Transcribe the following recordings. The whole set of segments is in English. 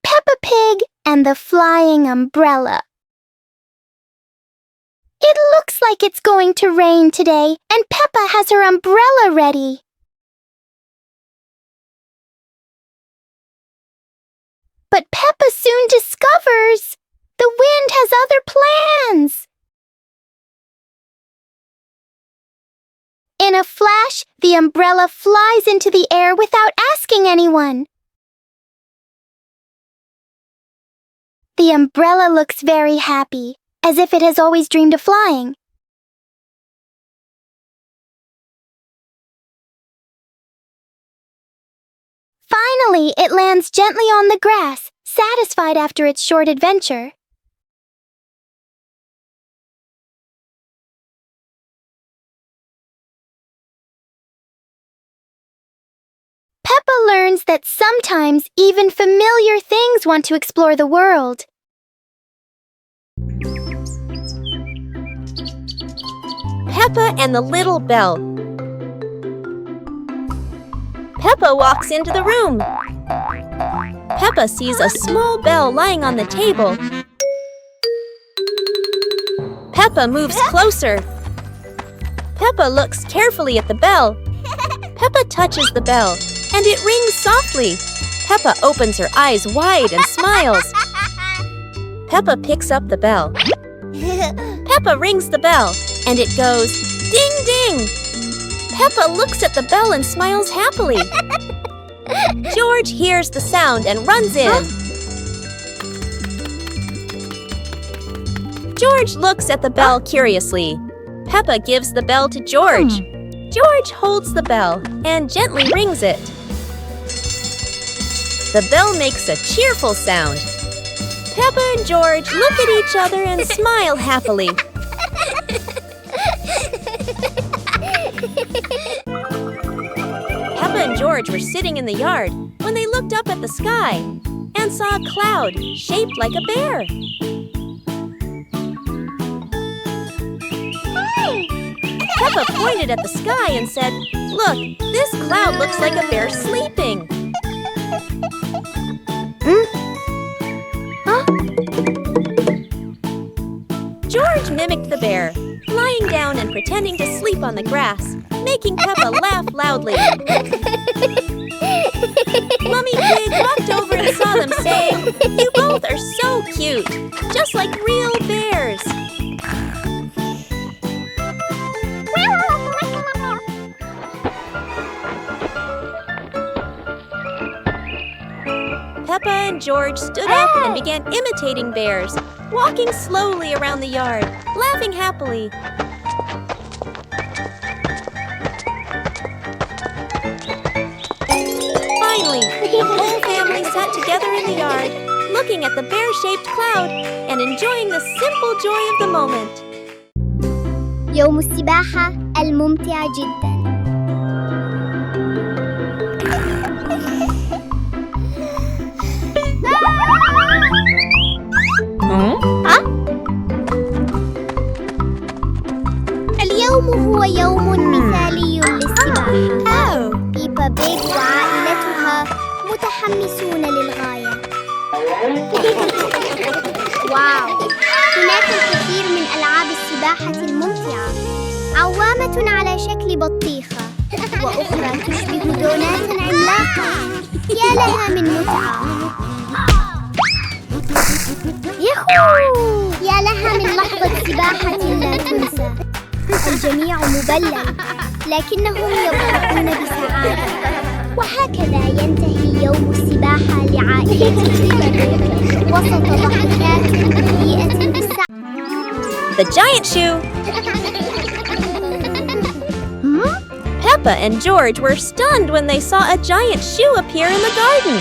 Peppa Pig and the flying umbrella. It looks like it's going to rain today, and Peppa has her umbrella ready. But Peppa soon discovers the wind has other plans. In a flash, the umbrella flies into the air without asking anyone. The umbrella looks very happy, as if it has always dreamed of flying. Finally, it lands gently on the grass, satisfied after its short adventure. Peppa learns that sometimes even familiar things want to explore the world. Peppa and the Little Bell. Peppa walks into the room. Peppa sees a small bell lying on the table. Peppa moves closer. Peppa looks carefully at the bell. Peppa touches the bell, and it rings softly. Peppa opens her eyes wide and smiles. Peppa picks up the bell. Peppa rings the bell, and it goes ding ding. Peppa looks at the bell and smiles happily. George hears the sound and runs in. George looks at the bell curiously. Peppa gives the bell to George. George holds the bell and gently rings it. The bell makes a cheerful sound. Peppa and George look at each other and smile happily. Peppa and George were sitting in the yard when they looked up at the sky and saw a cloud shaped like a bear. Peppa pointed at the sky and said, "Look, this cloud looks like a bear sleeping." George mimicked the bear, lying down and pretending to sleep on the grass, making Peppa laugh loudly. Mummy Pig walked over and saw them, saying, "You both are so cute, just like real bears." Peppa and George stood up and began imitating bears, walking slowly around the yard, laughing happily. Finally, the whole family sat together in the yard, looking at the bear-shaped cloud and enjoying the simple joy of the moment. يوم السباحة الممتع جداً. اليوم هو يوم مثالي للسباحة. بيبا بيج وعائلتها متحمسون للغاية. واو! هناك الكثير من ألعاب السباحة الممتعة. عوامة على شكل بطيخة، وأخرى تشبه دونات عملاقة. يا لها من متعة! سباحة لا تنسى. الجميع مبلل، لكنهم يضحكون بسعادة. وهكذا ينتهي يوم السباحة لعائلة بيبا وسط ضحكات مليئة بالسعادة. The giant shoe! Peppa and George were stunned when they saw a giant shoe appear in the garden.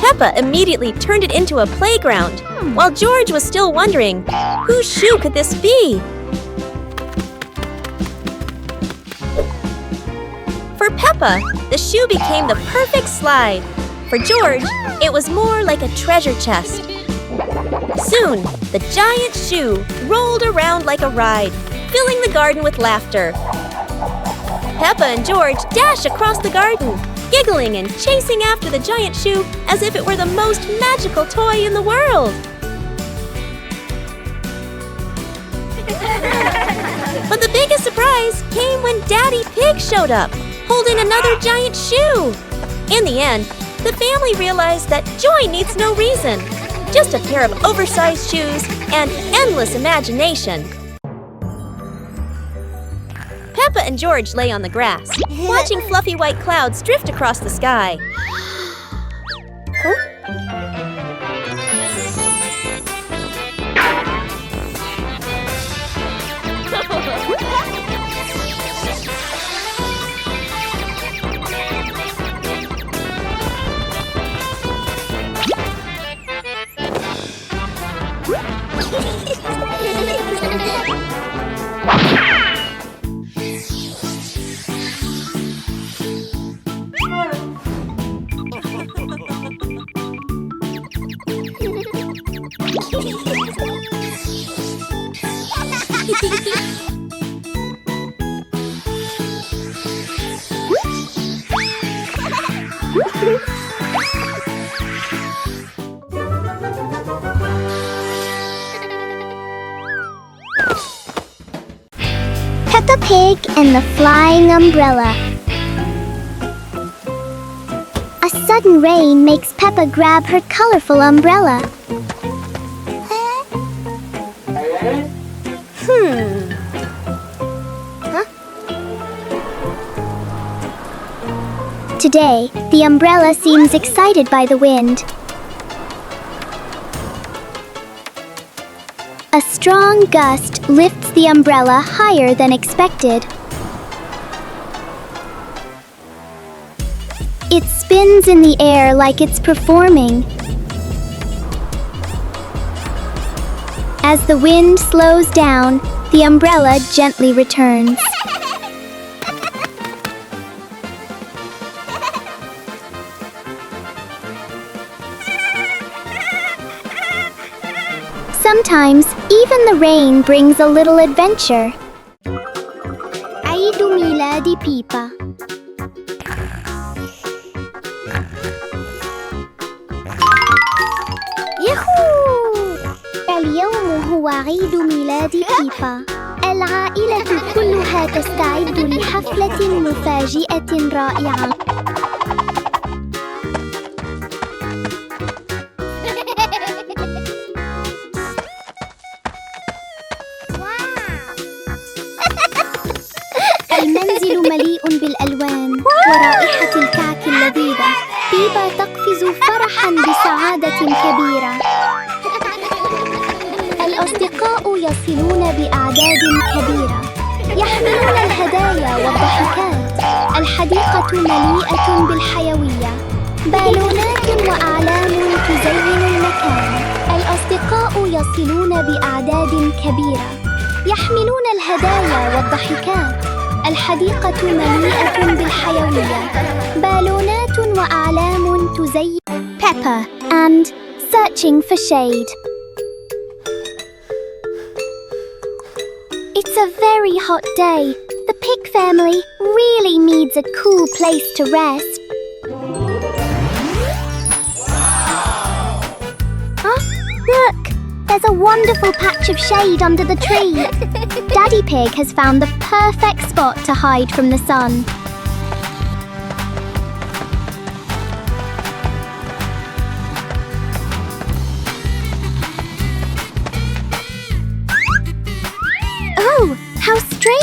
Peppa immediately turned it into a playground, while George was still wondering, whose shoe could this be? For Peppa, the shoe became the perfect slide. For George, it was more like a treasure chest. Soon, the giant shoe rolled around like a ride, filling the garden with laughter. Peppa and George dashed across the garden, giggling and chasing after the giant shoe as if it were the most magical toy in the world. But the biggest surprise came when Daddy Pig showed up, holding another giant shoe. In the end, the family realized that joy needs no reason, just a pair of oversized shoes and endless imagination. Peppa and George lay on the grass, watching fluffy white clouds drift across the sky. Peppa Pig and the Flying Umbrella. A sudden rain makes Peppa grab her colorful umbrella. Today, the umbrella seems excited by the wind. A strong gust lifts the umbrella higher than expected. It spins in the air like it's performing. As the wind slows down, the umbrella gently returns. Sometimes, even the rain brings a little adventure. عيد ميلاد بيبا. ياهو! اليوم هو عيد ميلاد بيبا. العائلة كلها تستعد لحفلة مفاجئة رائعة. المنزل مليء بالألوان ورائحة الكعك اللذيذة. بيبا تقفز فرحاً بسعادة كبيرة. الأصدقاء يصلون بأعداد كبيرة، يحملون الهدايا والضحكات. الحديقة مليئة بالحيوية، بالونات وأعلام تزين المكان. الأصدقاء يصلون بأعداد كبيرة، يحملون الهدايا والضحكات. الحديقة مليئة بالحيوية، بالونات وأعلام تزين. Peppa and searching for shade. It's a very hot day. The pig family really needs a cool place to rest. Huh? Look! There's a wonderful patch of shade under the tree. Daddy Pig has found the perfect spot to hide from the sun.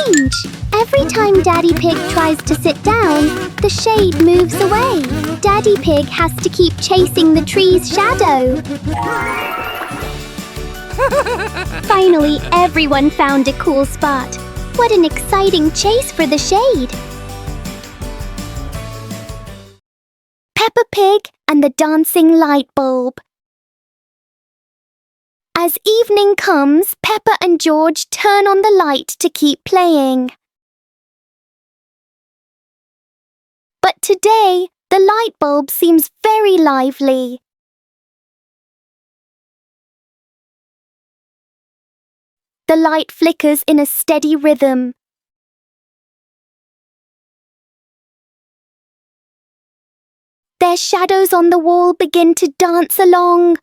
change. Every time Daddy Pig tries to sit down, the shade moves away. Daddy Pig has to keep chasing the tree's shadow. Finally, everyone found a cool spot. What an exciting chase for the shade! Peppa Pig and the dancing light bulb. As evening comes, Peppa and George turn on the light to keep playing. But today, the light bulb seems very lively. The light flickers in a steady rhythm. Their shadows on the wall begin to dance along.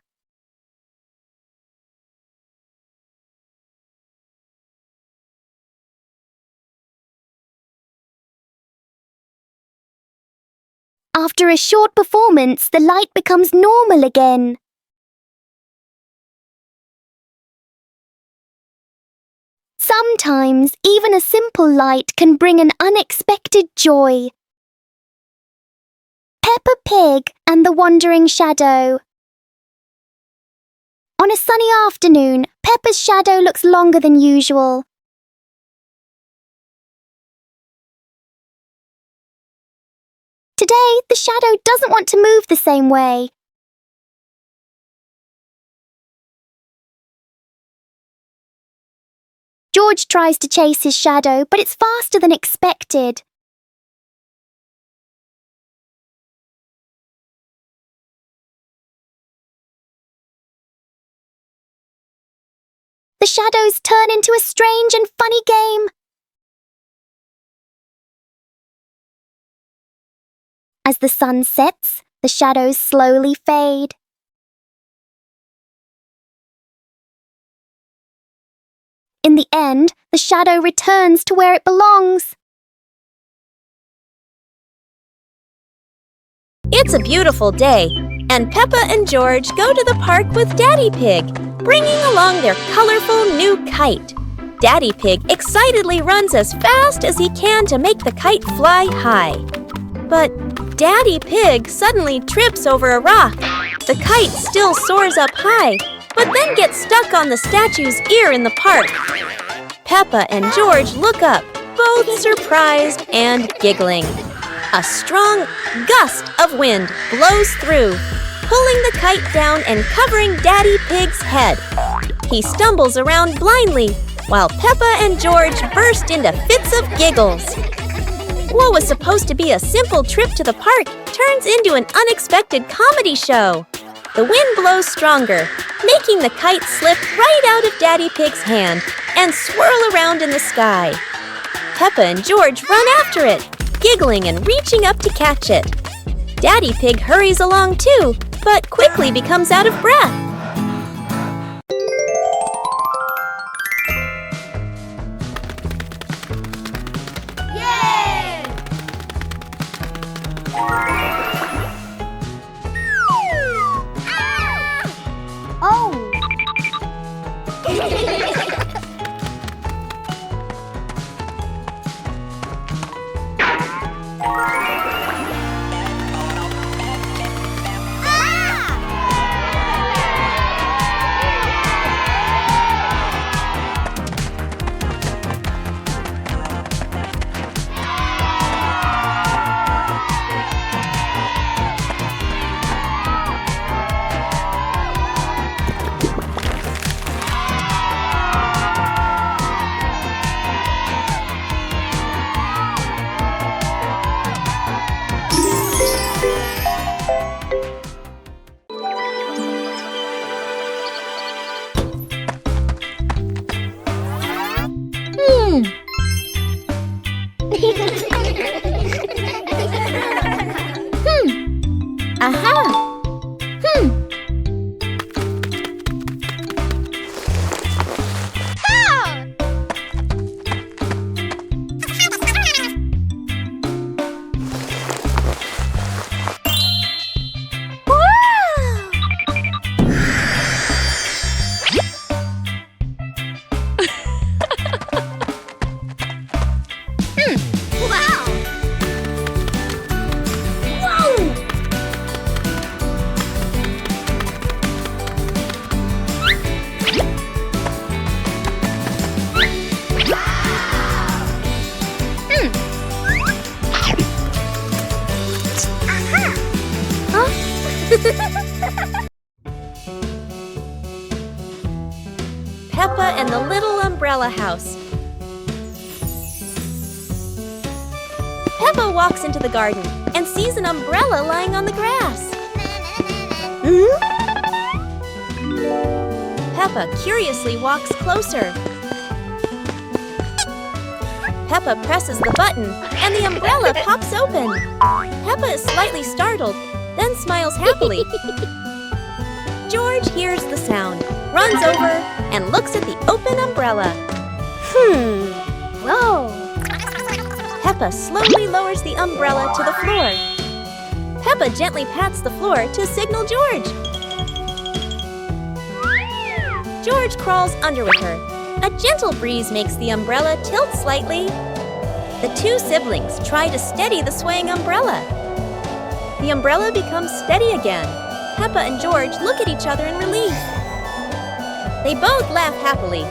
After a short performance, the light becomes normal again. Sometimes, even a simple light can bring an unexpected joy. Peppa Pig and the Wandering Shadow. On a sunny afternoon, Peppa's shadow looks longer than usual. Today, the shadow doesn't want to move the same way. George tries to chase his shadow, but it's faster than expected. The shadows turn into a strange and funny game. As the sun sets, the shadows slowly fade. In the end, the shadow returns to where it belongs. It's a beautiful day, and Peppa and George go to the park with Daddy Pig, bringing along their colorful new kite. Daddy Pig excitedly runs as fast as he can to make the kite fly high. But Daddy Pig suddenly trips over a rock. The kite still soars up high, but then gets stuck on the statue's ear in the park. Peppa and George look up, both surprised and giggling. A strong gust of wind blows through, pulling the kite down and covering Daddy Pig's head. He stumbles around blindly, while Peppa and George burst into fits of giggles. What was supposed to be a simple trip to the park turns into an unexpected comedy show. The wind blows stronger, making the kite slip right out of Daddy Pig's hand and swirl around in the sky. Peppa and George run after it, giggling and reaching up to catch it. Daddy Pig hurries along too, but quickly becomes out of breath. Peppa and the Little Umbrella House. Peppa walks into the garden and sees an umbrella lying on the grass. Peppa curiously walks closer. Peppa presses the button and the umbrella pops open. Peppa is slightly startled, then smiles happily. George hears the sound, runs over, and looks at the open umbrella. Whoa! Peppa slowly lowers the umbrella to the floor. Peppa gently pats the floor to signal George. George crawls under with her. A gentle breeze makes the umbrella tilt slightly. The two siblings try to steady the swaying umbrella. The umbrella becomes steady again. Peppa and George look at each other in relief. They both laugh happily.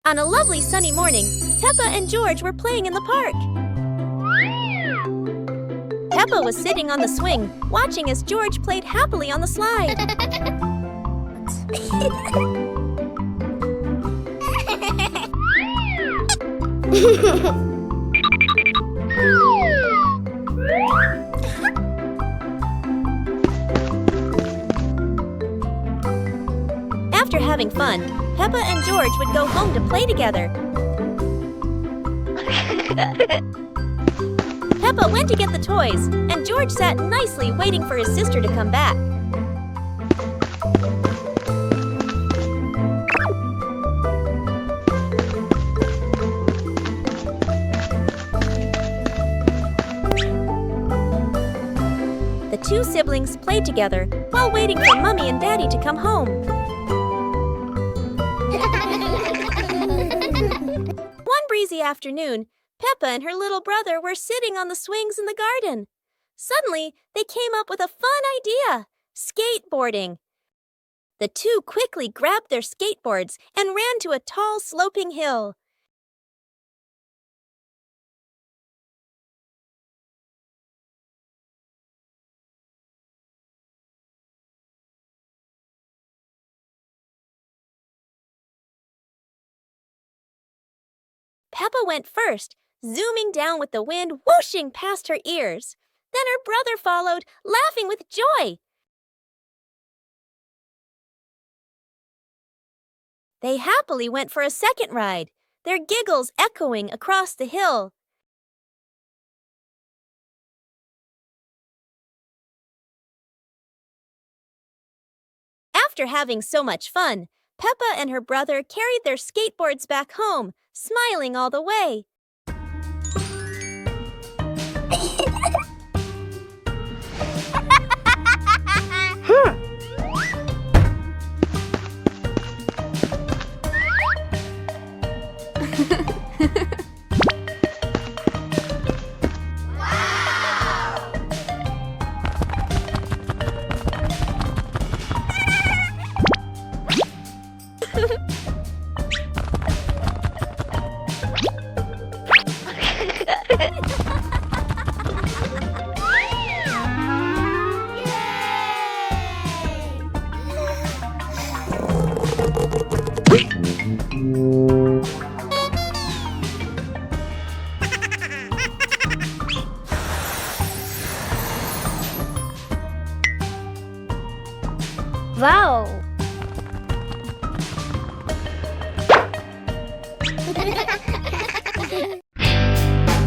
On a lovely sunny morning, Peppa and George were playing in the park. Peppa was sitting on the swing, watching as George played happily on the slide. After having fun, Peppa and George would go home to play together. Peppa went to get the toys, and George sat nicely waiting for his sister to come back. The two siblings played together while waiting for Mommy and Daddy to come home. One breezy afternoon, Peppa and her little brother were sitting on the swings in the garden. Suddenly, they came up with a fun idea: skateboarding. The two quickly grabbed their skateboards and ran to a tall, sloping hill. Peppa went first, zooming down with the wind whooshing past her ears. Then her brother followed, laughing with joy. They happily went for a second ride, their giggles echoing across the hill. After having so much fun, Peppa and her brother carried their skateboards back home, smiling all the way.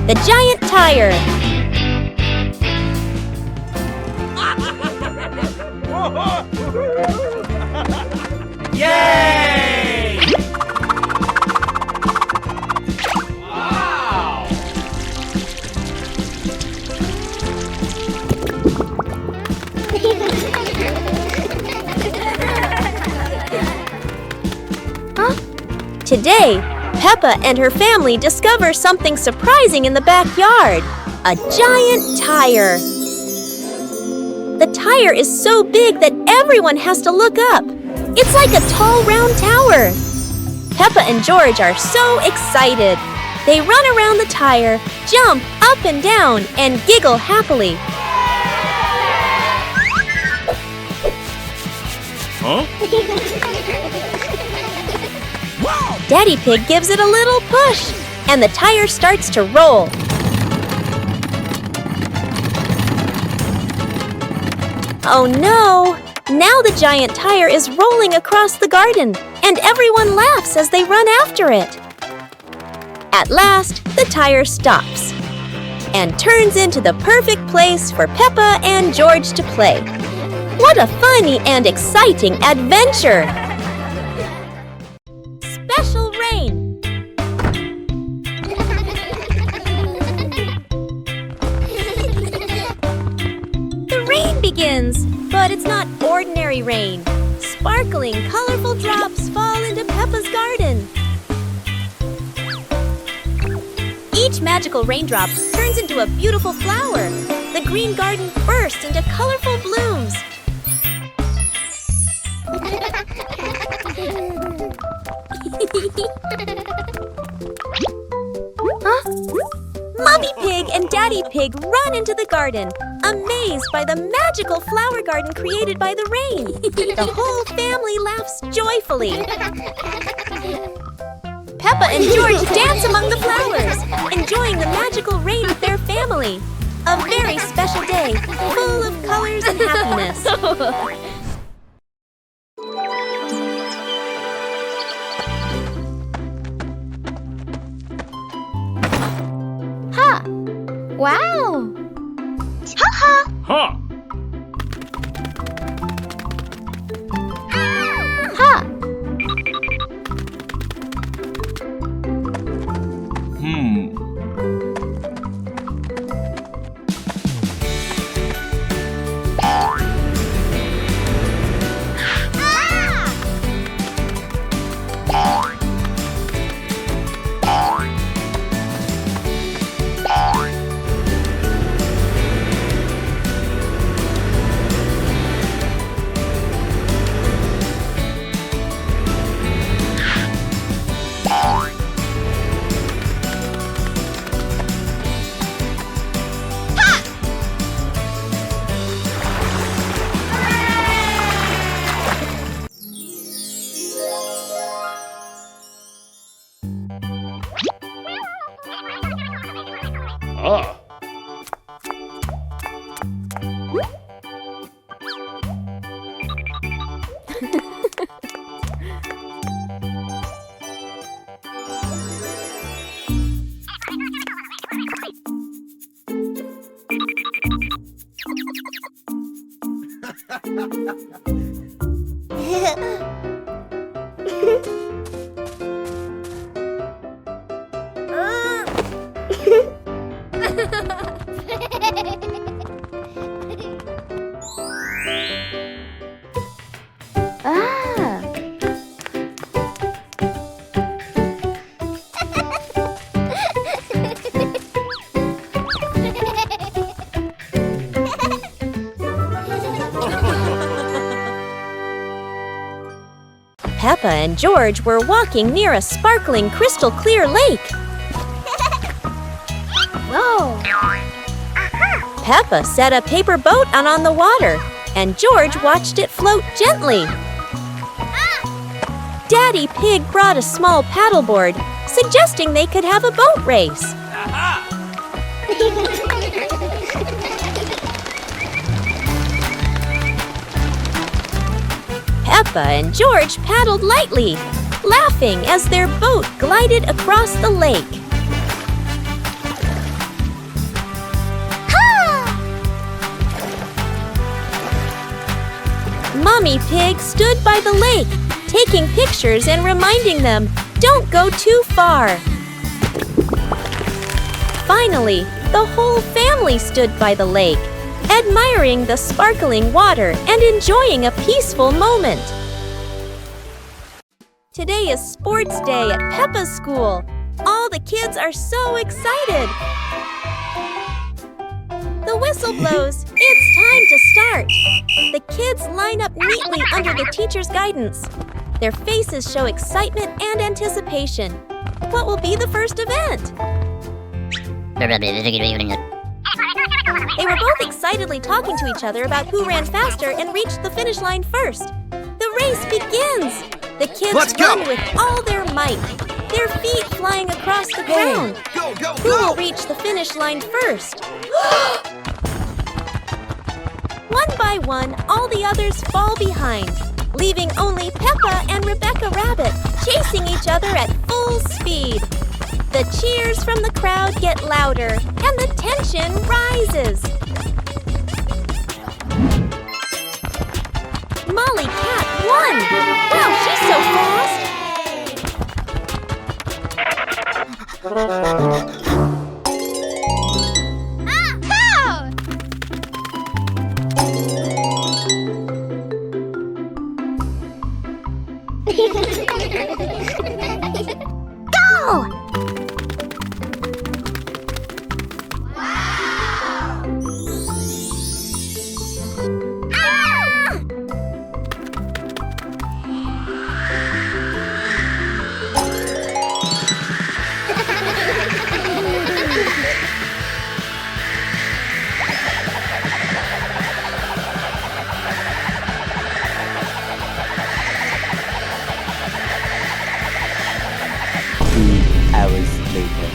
the giant tire. Yay! Wow! Today, Peppa and her family discover something surprising in the backyard. A giant tire. The tire is so big that everyone has to look up. It's like a tall, round tower. Peppa and George are so excited. They run around the tire, jump up and down, and giggle happily. Huh? Daddy Pig gives it a little push, and the tire starts to roll. Oh no! Now the giant tire is rolling across the garden, and everyone laughs as they run after it. At last, the tire stops and turns into the perfect place for Peppa and George to play. What a funny and exciting adventure! Special rain! The rain begins, but it's not ordinary rain. Sparkling, colorful drops fall into Peppa's garden. Each magical raindrop turns into a beautiful flower. The green garden bursts into colorful blooms. Huh? Mommy Pig and Daddy Pig run into the garden, amazed by the magical flower garden created by the rain. The whole family laughs joyfully. Peppa and George dance among the flowers, enjoying the magical rain with their family. A very special day, full of colors and happiness. Wow! Huh? Ha! Ah. Peppa and George were walking near a sparkling, crystal-clear lake. Whoa! Peppa set a paper boat out on the water, and George watched it float gently. Daddy Pig brought a small paddleboard, suggesting they could have a boat race. Peppa and George paddled lightly, laughing as their boat glided across the lake. Mommy Pig stood by the lake, taking pictures and reminding them, don't go too far. Finally, the whole family stood by the lake, admiring the sparkling water and enjoying a peaceful moment. Today is sports day at Peppa's school. All the kids are so excited. The whistle blows. It's time to start. The kids line up neatly under the teacher's guidance. Their faces show excitement and anticipation. What will be the first event? They were both excitedly talking to each other about who ran faster and reached the finish line first. The race begins! The kids run with all their might, their feet flying across the ground. Who will reach the finish line first? One by one, all the others fall behind, leaving only Peppa and Rebecca Rabbit chasing each other at full speed. The cheers from the crowd get louder, and the tension rises. Molly Cat won! Wow, she's so fast! Go! Hours later.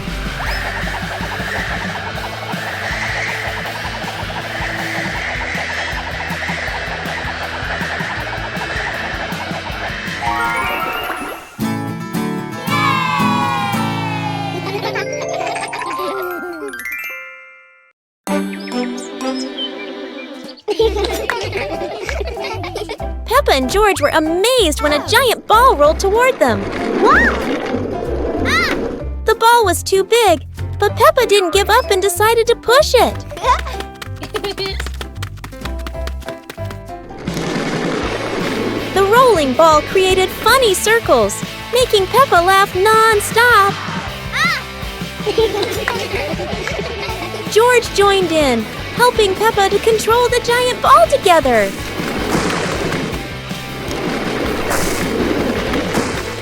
Peppa and George were amazed when a giant ball rolled toward them. The ball was too big, but Peppa didn't give up and decided to push it. The rolling ball created funny circles, making Peppa laugh non-stop. George joined in, helping Peppa to control the giant ball together.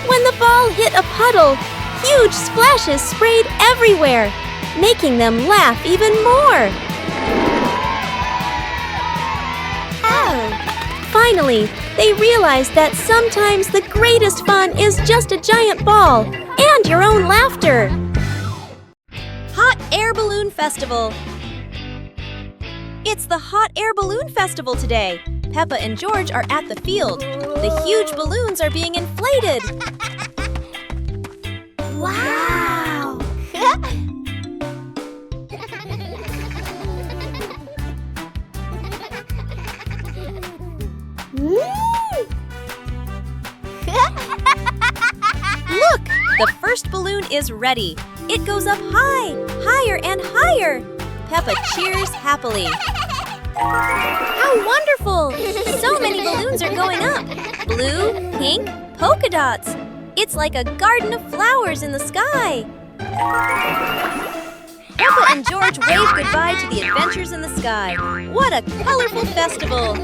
When the ball hit a puddle, huge splashes sprayed everywhere, making them laugh even more. Finally, they realized that sometimes the greatest fun is just a giant ball and your own laughter. Hot Air Balloon Festival. It's the Hot Air Balloon Festival today. Peppa and George are at the field. The huge balloons are being inflated. Wow! Look! The first balloon is ready. It goes up high, higher and higher. Peppa cheers happily. How wonderful! So many balloons are going up. Blue, pink, polka dots. It's like a garden of flowers in the sky. Peppa and George wave goodbye to the adventures in the sky. What a colorful festival!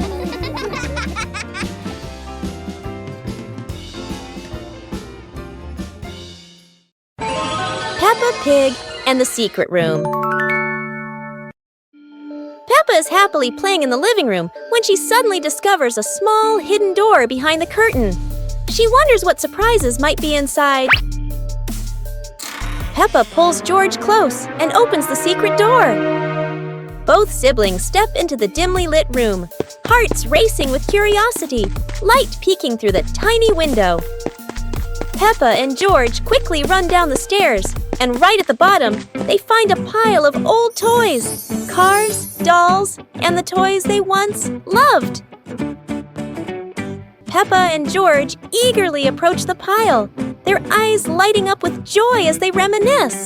Peppa Pig and the Secret Room. Peppa is happily playing in the living room when she suddenly discovers a small hidden door behind the curtain. She wonders what surprises might be inside. Peppa pulls George close and opens the secret door. Both siblings step into the dimly lit room, hearts racing with curiosity, light peeking through the tiny window. Peppa and George quickly run down the stairs, and right at the bottom, they find a pile of old toys, cars, dolls, and the toys they once loved. Peppa and George eagerly approach the pile, their eyes lighting up with joy as they reminisce.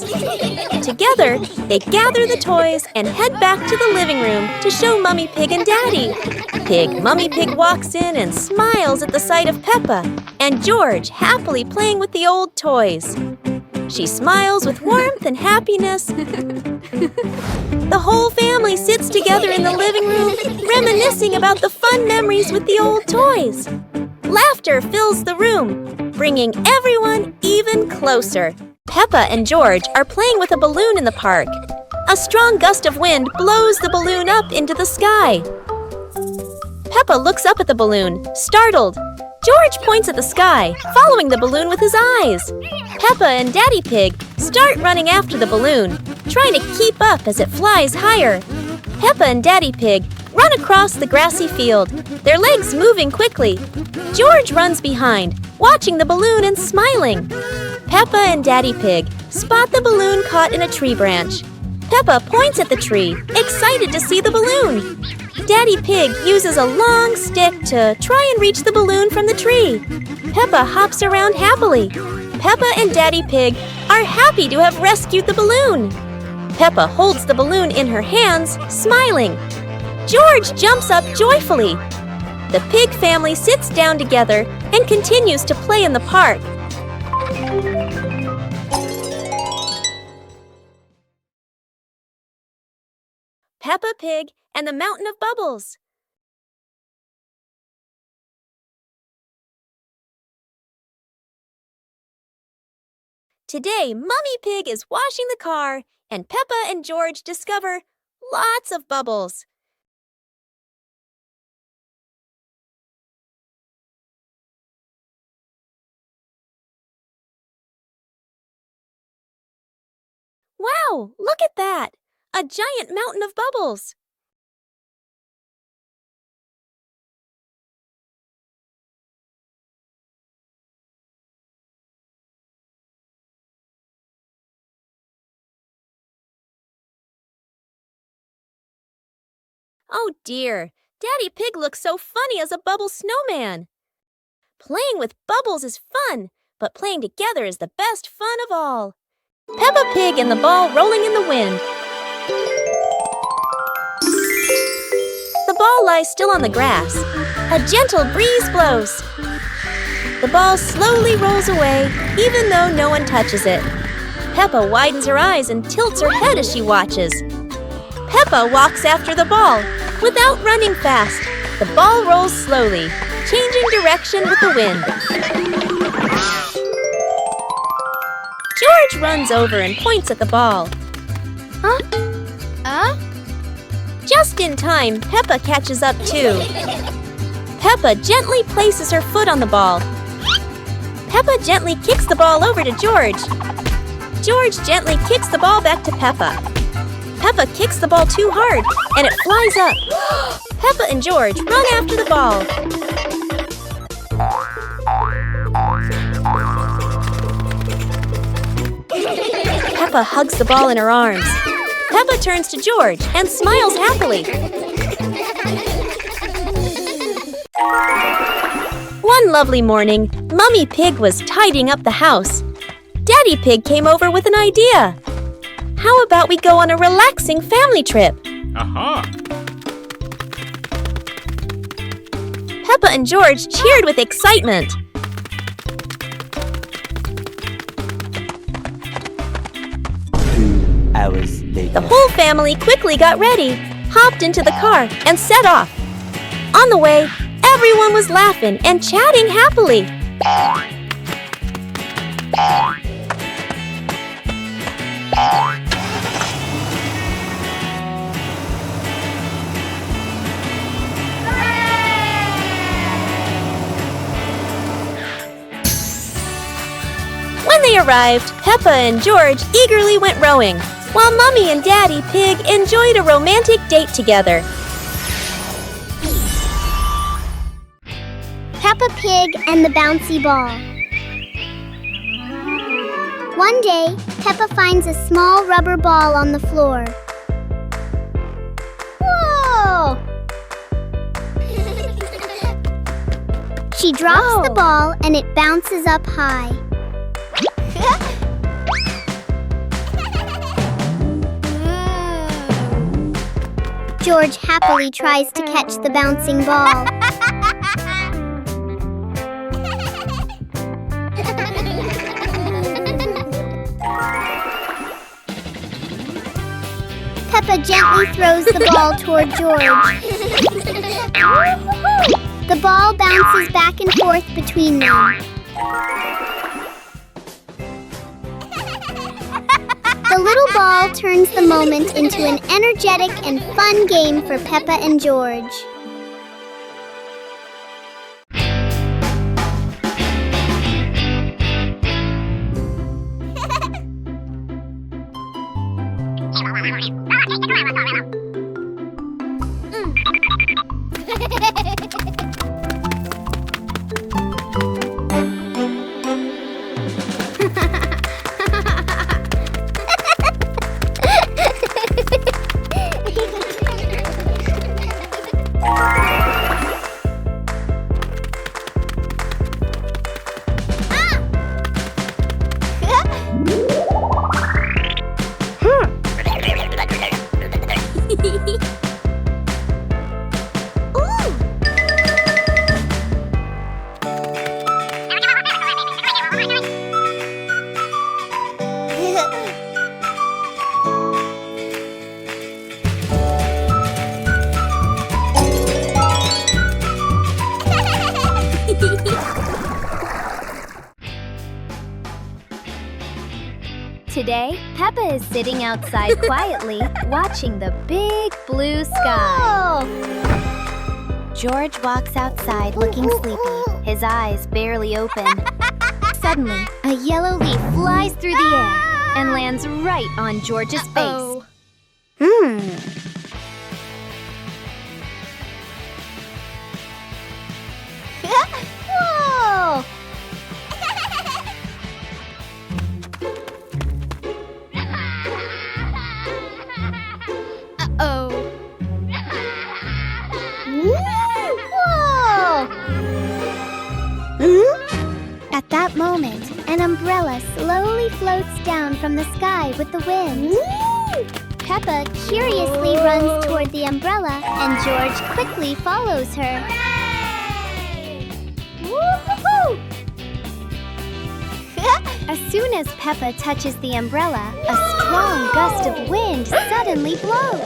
Together, they gather the toys and head back to the living room to show Mummy Pig and Daddy Pig. Mummy Pig walks in and smiles at the sight of Peppa and George happily playing with the old toys. She smiles with warmth and happiness. The whole family sits together in the living room, reminiscing about the fun memories with the old toys. Laughter fills the room, bringing everyone even closer. Peppa and George are playing with a balloon in the park. A strong gust of wind blows the balloon up into the sky. Peppa looks up at the balloon, startled. George points at the sky, following the balloon with his eyes. Peppa and Daddy Pig start running after the balloon, trying to keep up as it flies higher. Peppa and Daddy Pig run across the grassy field, their legs moving quickly. George runs behind, watching the balloon and smiling. Peppa and Daddy Pig spot the balloon caught in a tree branch. Peppa points at the tree, excited to see the balloon. Daddy Pig uses a long stick to try and reach the balloon from the tree. Peppa hops around happily. Peppa and Daddy Pig are happy to have rescued the balloon. Peppa holds the balloon in her hands, smiling. George jumps up joyfully. The pig family sits down together and continues to play in the park. Peppa Pig and the Mountain of Bubbles. Today, Mummy Pig is washing the car, and Peppa and George discover lots of bubbles. Wow, look at that! A giant mountain of bubbles! Oh dear, Daddy Pig looks so funny as a bubble snowman. Playing with bubbles is fun, but playing together is the best fun of all. Peppa Pig and the ball rolling in the wind. The ball lies still on the grass. A gentle breeze blows. The ball slowly rolls away, even though no one touches it. Peppa widens her eyes and tilts her head as she watches. Peppa walks after the ball. Without running fast, the ball rolls slowly, changing direction with the wind. George runs over and points at the ball. Just in time, Peppa catches up too. Peppa gently places her foot on the ball. Peppa gently kicks the ball over to George. George gently kicks the ball back to Peppa. Peppa kicks the ball too hard, and it flies up. Peppa and George run after the ball. Peppa hugs the ball in her arms. Peppa turns to George and smiles happily. One lovely morning, Mummy Pig was tidying up the house. Daddy Pig came over with an idea. How about we go on a relaxing family trip? Peppa and George cheered with excitement. Hours later. The whole family quickly got ready, hopped into the car, and set off. On the way, everyone was laughing and chatting happily. When they arrived, Peppa and George eagerly went rowing, while Mummy and Daddy Pig enjoyed a romantic date together. Peppa Pig and the bouncy ball. One day, Peppa finds a small rubber ball on the floor. Whoa! She She drops the ball and it bounces up high. George happily tries to catch the bouncing ball. Peppa gently throws the ball toward George. The ball bounces back and forth between them. The little ball turns the moment into an energetic and fun game for Peppa and George. Today, Peppa is sitting outside quietly, watching the big blue sky. George walks outside looking sleepy, his eyes barely open. Suddenly, a yellow leaf flies through the air and lands right on George's face. Whoa! Uh-oh. Whoa! At that moment, an umbrella slowly floats down from the sky with the wind. Peppa curiously runs toward the umbrella, and George quickly follows her. Woo-hoo-hoo! As soon as Peppa touches the umbrella, a strong gust of wind suddenly blows.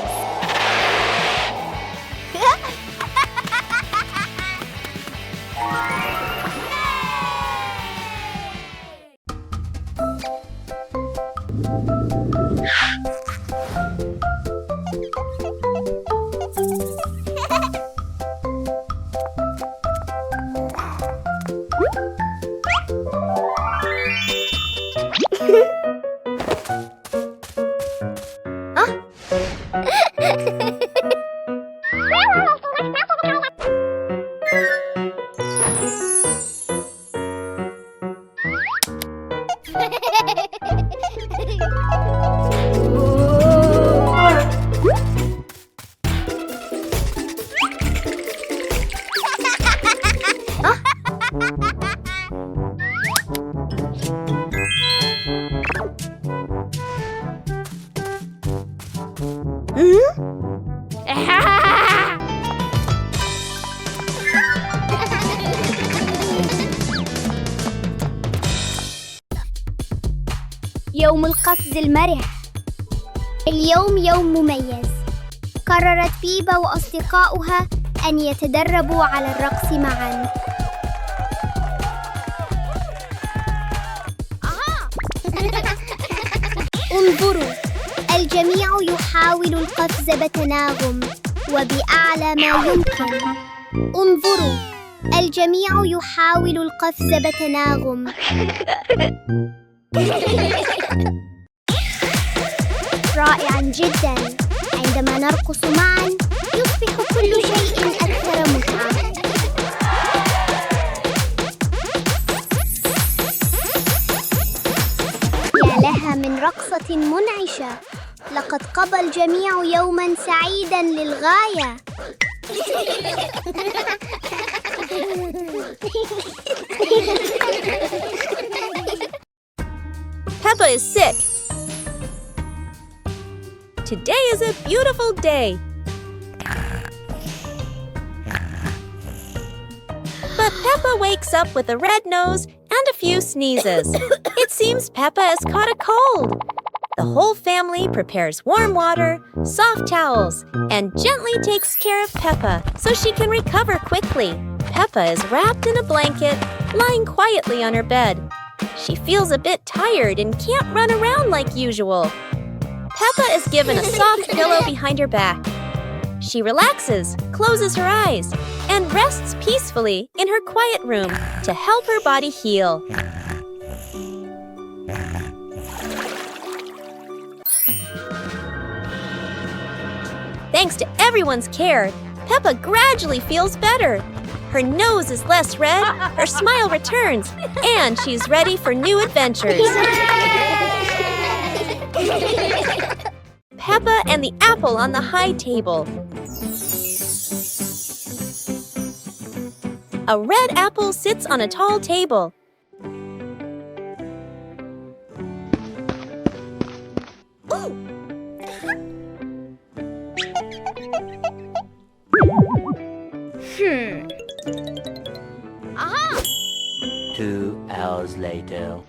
يوم القفز المرح. اليوم يوم مميز. قررت بيبا وأصدقاؤها أن يتدربوا على الرقص معاً. انظروا، الجميع يحاول القفز بتناغم وبأعلى ما يمكن. انظروا، الجميع يحاول القفز بتناغم. رائعاً جداً. عندما نرقص معاً يصبح كل شيء أكثر متعة. يا لها من رقصة منعشة. لقد قضى الجميع يوماً سعيداً للغاية. Peppa is sick. Today is a beautiful day. But Peppa wakes up with a red nose and a few sneezes. It seems Peppa has caught a cold. The whole family prepares warm water, soft towels, and gently takes care of Peppa so she can recover quickly. Peppa is wrapped in a blanket, lying quietly on her bed. She feels a bit tired and can't run around like usual. Peppa is given a soft pillow behind her back. She relaxes, closes her eyes, and rests peacefully in her quiet room to help her body heal. Thanks to everyone's care, Peppa gradually feels better. Her nose is less red, her smile returns, and she's ready for new adventures. Peppa and the apple on the high table. A red apple sits on a tall table. Ooh! 2 hours later.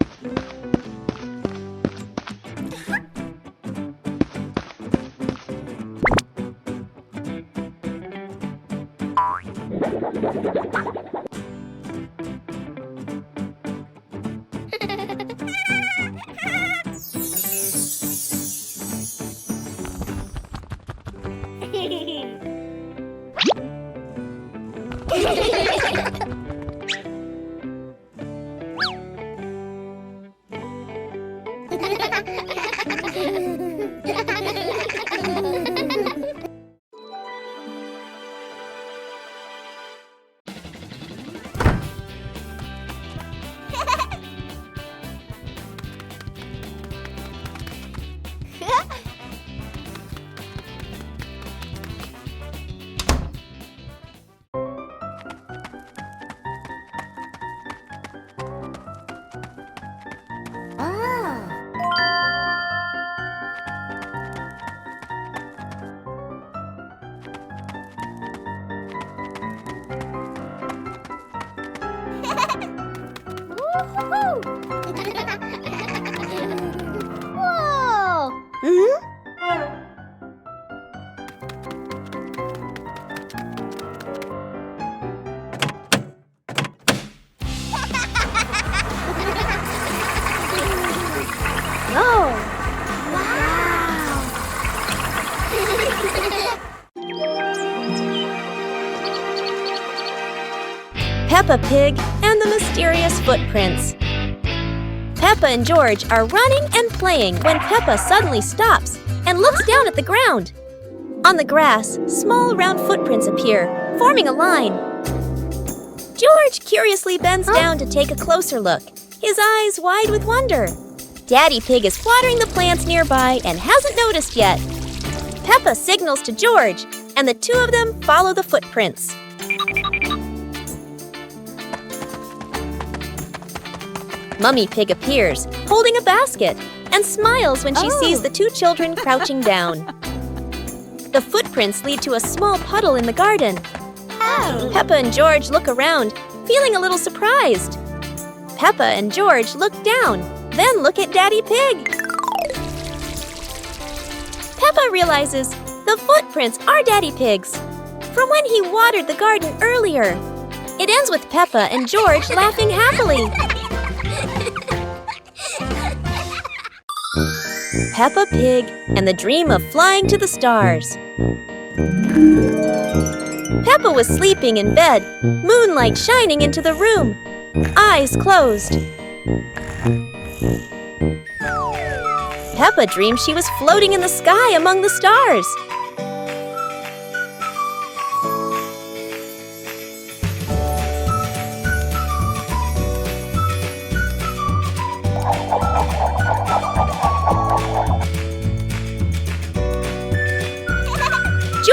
Peppa Pig and the Mysterious Footprints. Peppa and George are running and playing when Peppa suddenly stops and looks down at the ground. On the grass, small round footprints appear, forming a line. George curiously bends down to take a closer look, his eyes wide with wonder. Daddy Pig is watering the plants nearby and hasn't noticed yet. Peppa signals to George, and the two of them follow the footprints. Mummy Pig appears, holding a basket, and smiles when she sees the two children crouching down. The footprints lead to a small puddle in the garden. Peppa and George look around, feeling a little surprised. Peppa and George look down, then look at Daddy Pig. Peppa realizes the footprints are Daddy Pig's, from when he watered the garden earlier. It ends with Peppa and George laughing happily. Peppa Pig and the Dream of Flying to the Stars. Peppa was sleeping in bed, moonlight shining into the room, eyes closed. Peppa dreamed she was floating in the sky among the stars.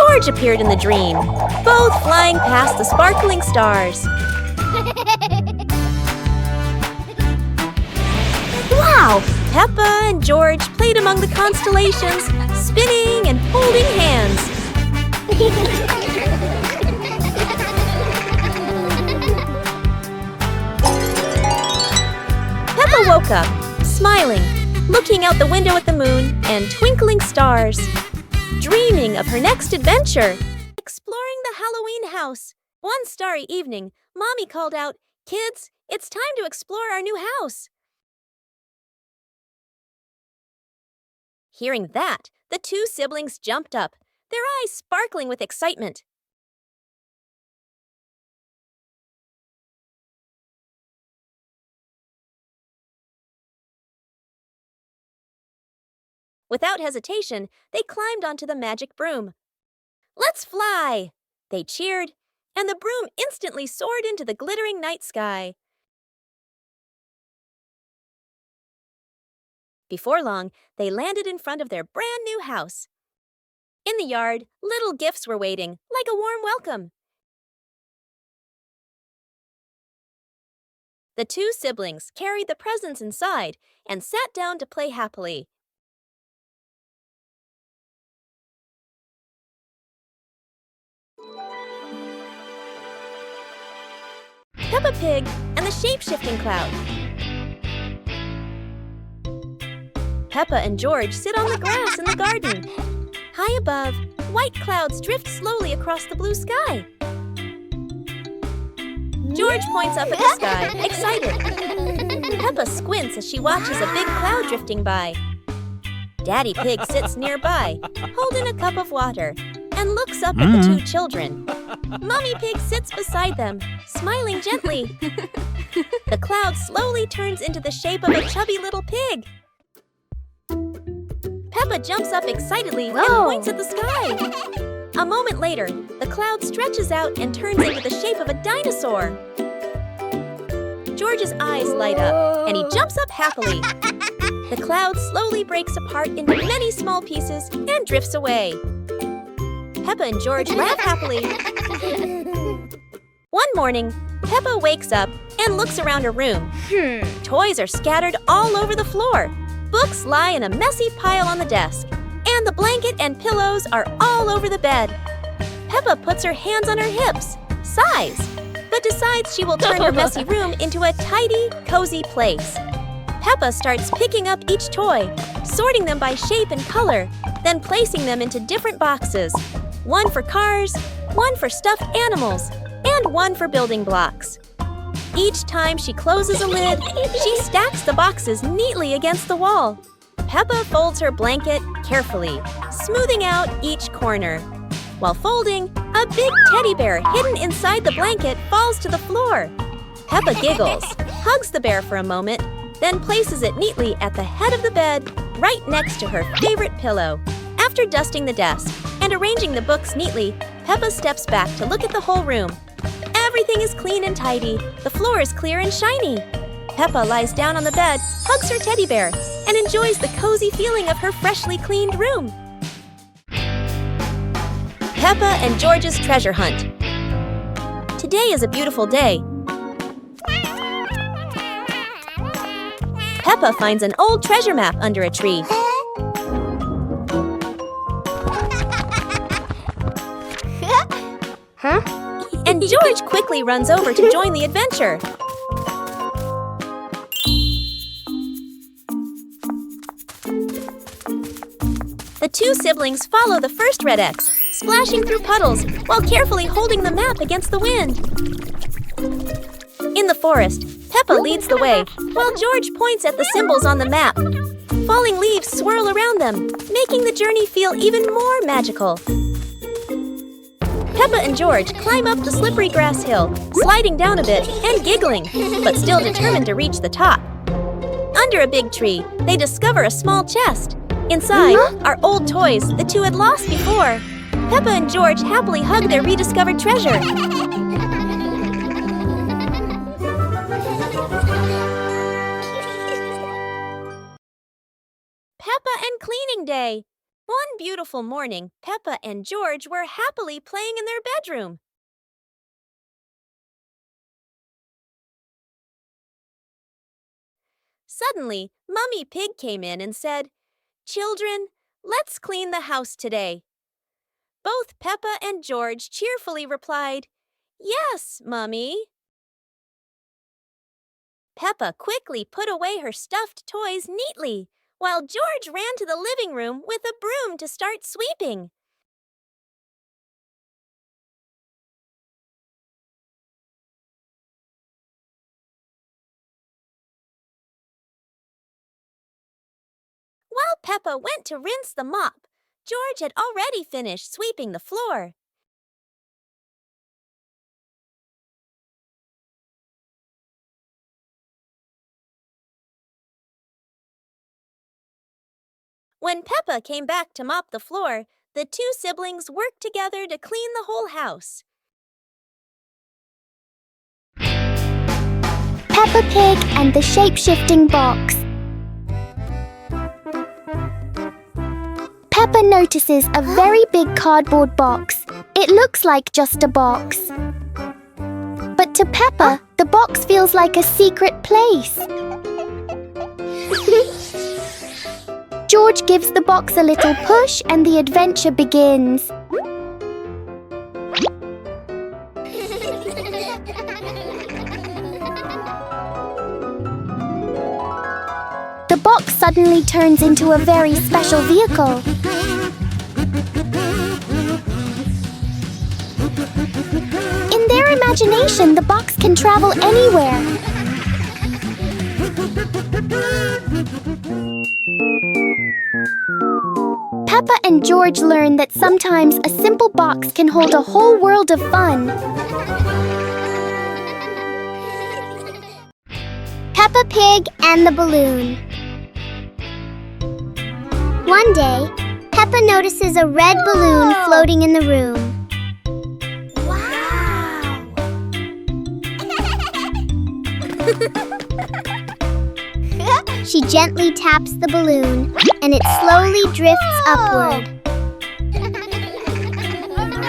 George appeared in the dream, both flying past the sparkling stars. Wow! Peppa and George played among the constellations, spinning and holding hands. Peppa woke up, smiling, looking out the window at the moon and twinkling stars, dreaming of her next adventure. Exploring the Halloween house. One starry evening, Mommy called out, "Kids, it's time to explore our new house." Hearing that, the two siblings jumped up, their eyes sparkling with excitement. Without hesitation, they climbed onto the magic broom. "Let's fly!" They cheered, and the broom instantly soared into the glittering night sky. Before long, they landed in front of their brand new house. In the yard, little gifts were waiting, like a warm welcome. The two siblings carried the presents inside and sat down to play happily. Peppa Pig and the shape-shifting cloud. Peppa and George sit on the grass in the garden. High above, white clouds drift slowly across the blue sky. George points up at the sky, excited. Peppa squints as she watches a big cloud drifting by. Daddy Pig sits nearby, holding a cup of water, and looks up at the two children. Mommy Pig sits beside them, smiling gently. The cloud slowly turns into the shape of a chubby little pig. Peppa jumps up excitedly and points at the sky. A moment later, the cloud stretches out and turns into the shape of a dinosaur. George's eyes light up, and he jumps up happily. The cloud slowly breaks apart into many small pieces and drifts away. Peppa and George laugh happily. One morning, Peppa wakes up and looks around her room. Toys are scattered all over the floor. Books lie in a messy pile on the desk, and the blanket and pillows are all over the bed. Peppa puts her hands on her hips, sighs, but decides she will turn her messy room into a tidy, cozy place. Peppa starts picking up each toy, sorting them by shape and color, then placing them into different boxes. One for cars, one for stuffed animals, and one for building blocks. Each time she closes a lid, she stacks the boxes neatly against the wall. Peppa folds her blanket carefully, smoothing out each corner. While folding, a big teddy bear hidden inside the blanket falls to the floor. Peppa giggles, hugs the bear for a moment, then places it neatly at the head of the bed, right next to her favorite pillow. After dusting the desk and arranging the books neatly, Peppa steps back to look at the whole room. Everything is clean and tidy. The floor is clear and shiny. Peppa lies down on the bed, hugs her teddy bear, and enjoys the cozy feeling of her freshly cleaned room. Peppa and George's treasure hunt. Today is a beautiful day. Peppa finds an old treasure map under a tree. And George quickly runs over to join the adventure. The two siblings follow the first red X, splashing through puddles while carefully holding the map against the wind. In the forest, Peppa leads the way, while George points at the symbols on the map. Falling leaves swirl around them, making the journey feel even more magical. Peppa and George climb up the slippery grass hill, sliding down a bit and giggling, but still determined to reach the top. Under a big tree, they discover a small chest. Inside are old toys the two had lost before. Peppa and George happily hug their rediscovered treasure. Peppa and Cleaning Day. One beautiful morning, Peppa and George were happily playing in their bedroom. Suddenly, Mummy Pig came in and said, "Children, let's clean the house today." Both Peppa and George cheerfully replied, "Yes, Mummy." Peppa quickly put away her stuffed toys neatly, while George ran to the living room with a broom to start sweeping. While Peppa went to rinse the mop, George had already finished sweeping the floor. When Peppa came back to mop the floor, the two siblings worked together to clean the whole house. Peppa Pig and the shape-shifting box. Peppa notices a very big cardboard box. It looks like just a box. But to Peppa, the box feels like a secret place. George gives the box a little push and the adventure begins. The box suddenly turns into a very special vehicle. In their imagination, the box can travel anywhere. Peppa and George learn that sometimes a simple box can hold a whole world of fun. Peppa Pig and the balloon. One day, Peppa notices a red balloon floating in the room. Wow! She gently taps the balloon, and it slowly drifts upward.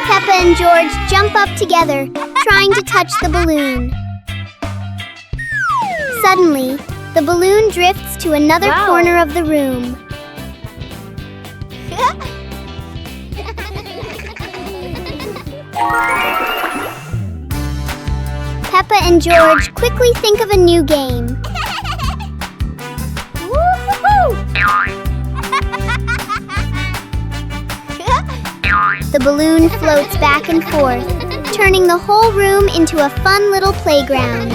Peppa and George jump up together, trying to touch the balloon. Suddenly, the balloon drifts to another corner of the room. Peppa and George quickly think of a new game. The balloon floats back and forth, turning the whole room into a fun little playground.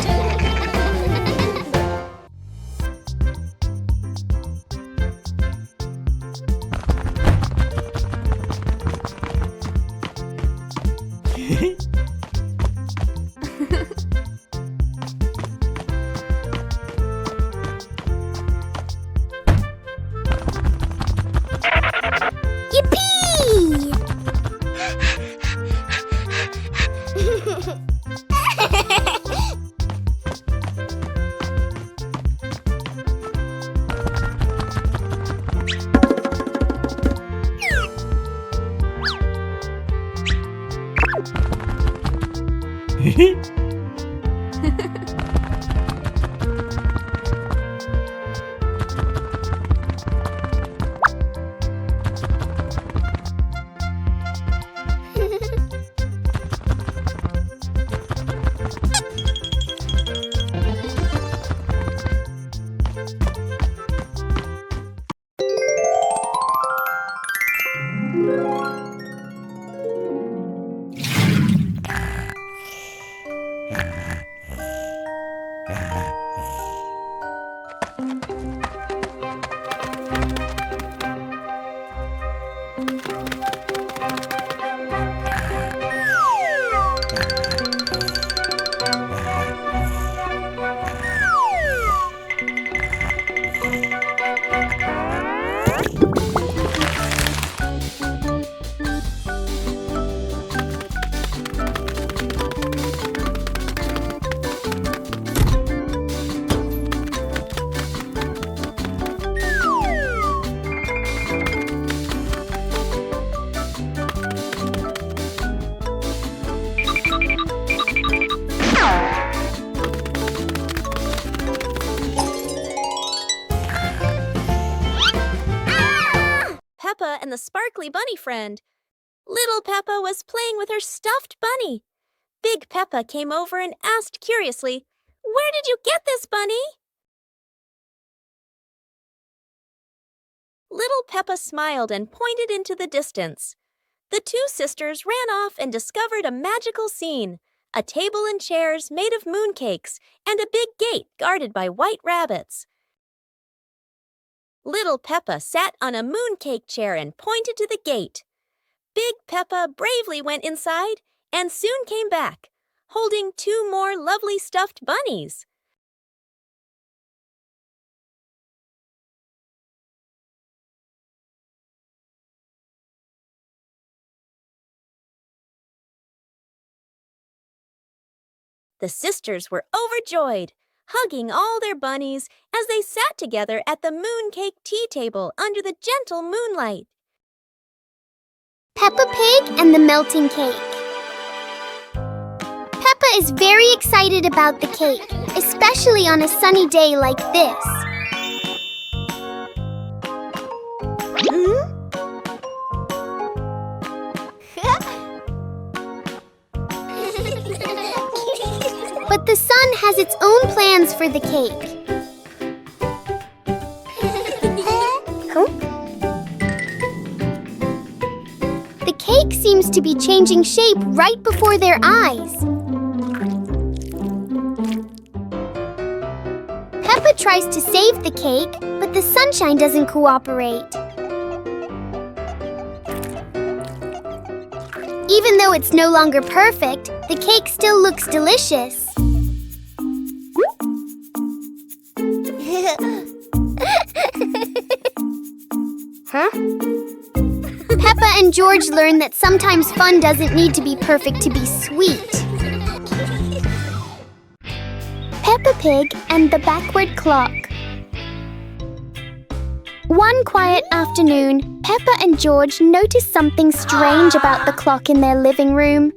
Yippee! Peppa and the sparkly bunny friend. Little Peppa was playing with her stuffed bunny. Big Peppa came over and asked curiously, "Where did you get this bunny?" Little Peppa smiled and pointed into the distance. The two sisters ran off and discovered a magical scene, a table and chairs made of mooncakes and a big gate guarded by white rabbits. Little Peppa sat on a mooncake chair and pointed to the gate. Big Peppa bravely went inside and soon came back, holding two more lovely stuffed bunnies. The sisters were overjoyed, hugging all their bunnies as they sat together at the mooncake tea table under the gentle moonlight. Peppa Pig and the melting cake. Peppa is very excited about the cake, especially on a sunny day like this. But the sun has its own plans for the cake. The cake seems to be changing shape right before their eyes. Peppa tries to save the cake, but the sunshine doesn't cooperate. Even though it's no longer perfect, the cake still looks delicious. Huh? Peppa and George learn that sometimes fun doesn't need to be perfect to be sweet. Peppa Pig and the backward clock. One quiet afternoon, Peppa and George noticed something strange about the clock in their living room.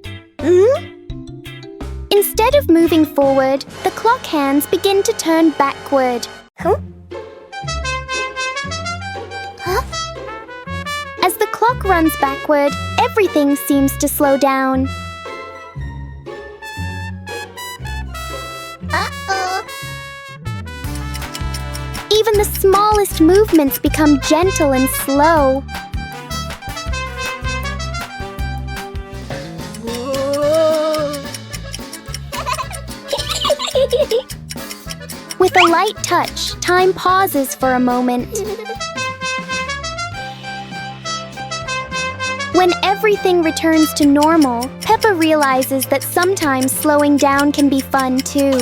Instead of moving forward, the clock hands begin to turn backward. As the clock runs backward, everything seems to slow down. Even the smallest movements become gentle and slow. With a light touch, time pauses for a moment. When everything returns to normal, Peppa realizes that sometimes slowing down can be fun too.